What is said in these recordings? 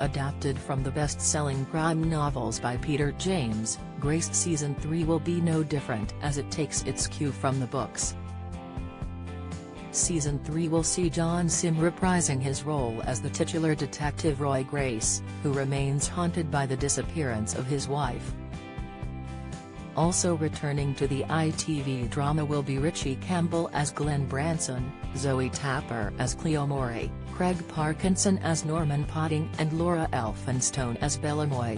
Adapted from the best-selling crime novels by Peter James, Grace Season 3 will be no different as it takes its cue from the books. Season 3 will see John Simm reprising his role as the titular detective Roy Grace, who remains haunted by the disappearance of his wife. Also returning to the ITV drama will be Richie Campbell as Glenn Branson, Zoe Tapper as Cleo Morey, Craig Parkinson as Norman Potting and Laura Elphinstone as Bella Moy.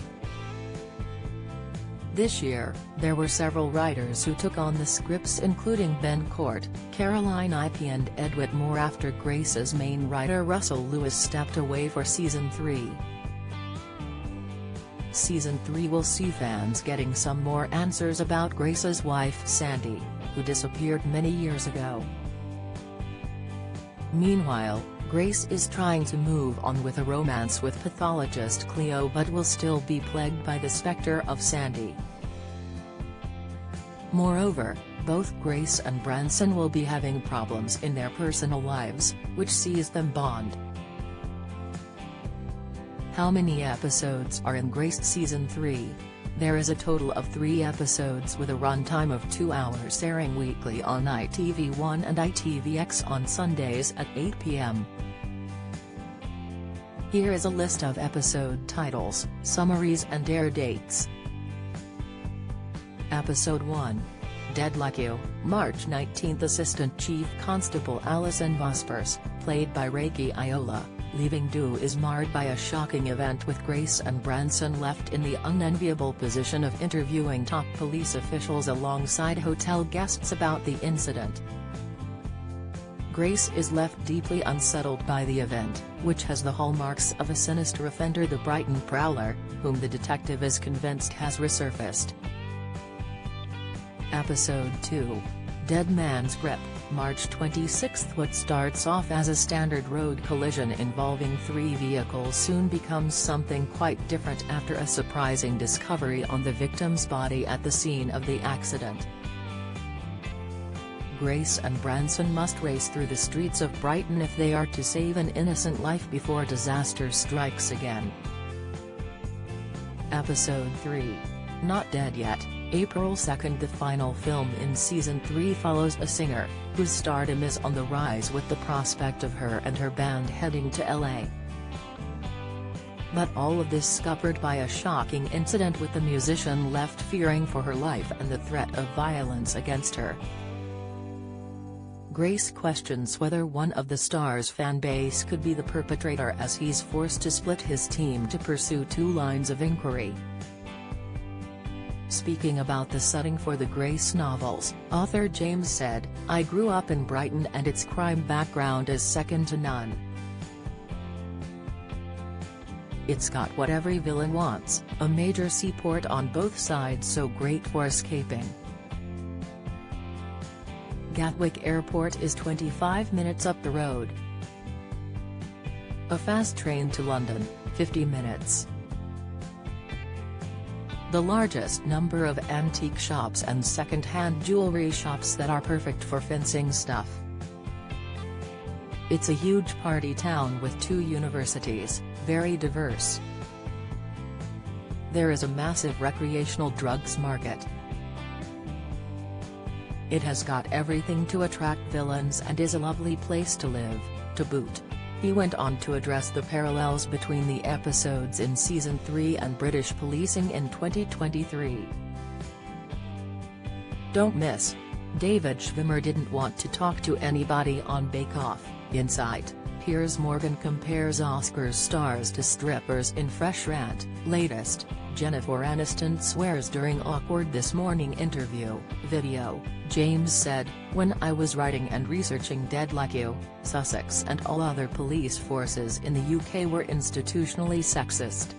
This year, there were several writers who took on the scripts including Ben Court, Caroline Ipey and Ed Whitmore after Grace's main writer Russell Lewis stepped away for Season 3. Season 3 will see fans getting some more answers about Grace's wife Sandy, who disappeared many years ago. Meanwhile, Grace is trying to move on with a romance with pathologist Cleo but will still be plagued by the specter of Sandy. Moreover, both Grace and Branson will be having problems in their personal lives, which sees them bond. How many episodes are in Grace Season 3? There is a total of 3 episodes with a runtime of 2 hours airing weekly on ITV1 and ITVX on Sundays at 8 p.m. Here is a list of episode titles, summaries and air dates. Episode 1. Dead Like You, March 19. Assistant Chief Constable Alison Vospers, played by Reiki Iola, leaving due is marred by a shocking event with Grace and Branson left in the unenviable position of interviewing top police officials alongside hotel guests about the incident. Grace is left deeply unsettled by the event, which has the hallmarks of a sinister offender, the Brighton Prowler, whom the detective is convinced has resurfaced. Episode 2. Dead Man's Grip, March 26. What starts off as a standard road collision involving 3 vehicles soon becomes something quite different after a surprising discovery on the victim's body at the scene of the accident. Grace and Branson must race through the streets of Brighton if they are to save an innocent life before disaster strikes again. Episode 3. Not Dead Yet, April 2. The final film in Season 3 follows a singer, whose stardom is on the rise with the prospect of her and her band heading to LA. But all of this scuppered by a shocking incident with the musician left fearing for her life and the threat of violence against her. Grace questions whether one of the star's fan base could be the perpetrator as he's forced to split his team to pursue 2 lines of inquiry. Speaking about the setting for the Grace novels, author James said, "I grew up in Brighton and its crime background is second to none. It's got what every villain wants, a major seaport on both sides so great for escaping. Gatwick Airport is 25 minutes up the road. A fast train to London, 50 minutes. The largest number of antique shops and second-hand jewelry shops that are perfect for fencing stuff. It's a huge party town with 2 universities, very diverse. There is a massive recreational drugs market. It has got everything to attract villains and is a lovely place to live, to boot." He went on to address the parallels between the episodes in Season 3 and British policing in 2023. "Don't miss. David Schwimmer didn't want to talk to anybody on Bake Off, in sight." Piers Morgan compares Oscars stars to strippers in Fresh Rant. Latest, Jennifer Aniston swears during awkward This Morning interview, video. James said, "When I was writing and researching Dead Like You, Sussex and all other police forces in the UK were institutionally sexist.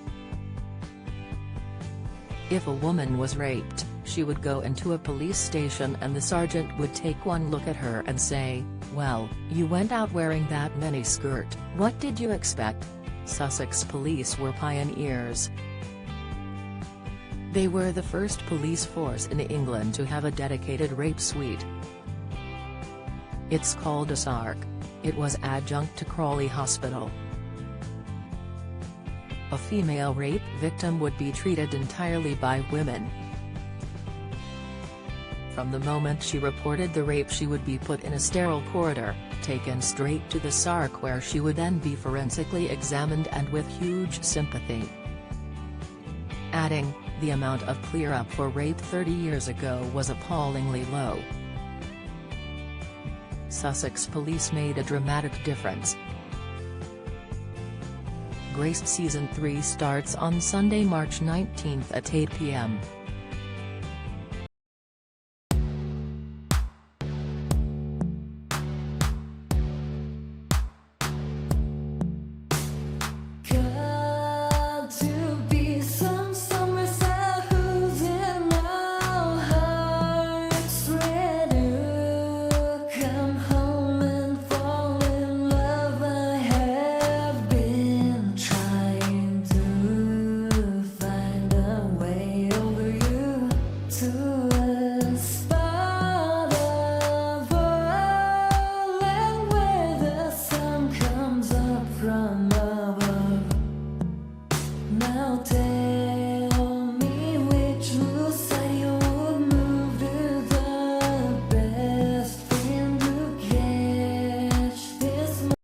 If a woman was raped, she would go into a police station and the sergeant would take one look at her and say, 'Well, you went out wearing that miniskirt, what did you expect?' Sussex police were pioneers. They were the first police force in England to have a dedicated rape suite. It's called a SARC. It was adjunct to Crawley Hospital. a female rape victim would be treated entirely by women. From the moment she reported the rape, she would be put in a sterile corridor, taken straight to the SARC, where she would then be forensically examined and with huge sympathy. Adding, the amount of clear-up for rape 30 years ago was appallingly low. Sussex police made a dramatic difference. Grace Season 3 starts on Sunday, March 19 at 8 p.m. Good.